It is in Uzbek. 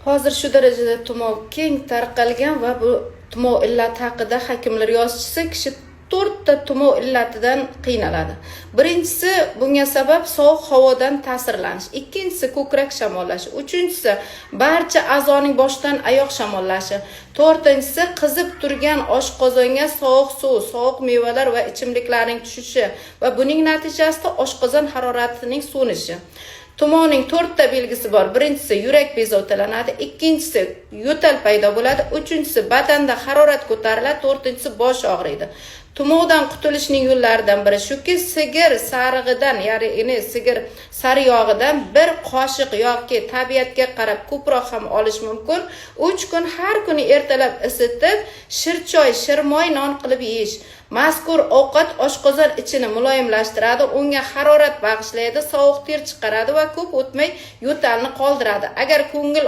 Hozir shu darajada tumov keng tarqalgan va bu tumov illati haqida hakimlar yozchisi kishi 4 ta tumov illatidan qiynaladi. Birinchisi bunga sabab sovuq havodan ta'sirlanish, ikkinchisi ko'krak shamollashi, uchinchisi barcha a'zoning boshdan oyoq shamollashi, to'rtinchisi qizib turgan oshqozonga sovuq suv, sovuq mevalar va ichimliklarning tushishi va buning natijasida oshqozon haroratining so'nishi. Tumovning 4 ta belgisi bor. Birinchisi yurak bezovtalanadi, ikkinchisi yo'tal paydo bo'ladi, uchinchisi badanda harorat ko'tariladi, to'rtinchisi bosh og'riydi. Tumovdan qutulishning yo'llaridan biri shuki, sigir sarig'idan, ya'ni sigir sari yog'idan bir qoshiq yoki tabiatga qarab ko'proq ham olish mumkin. 3 kun har kuni ertalab isitib, shirchoy, shirmoy non qilib yeyish. Mazkur ovqat oshqozon ichini muloyimlashtiradi, unga harorat bag'ishlaydi, sovuq ter chiqaradi va ko'p o'tmay yo'talni qoldiradi. Agar ko'ngil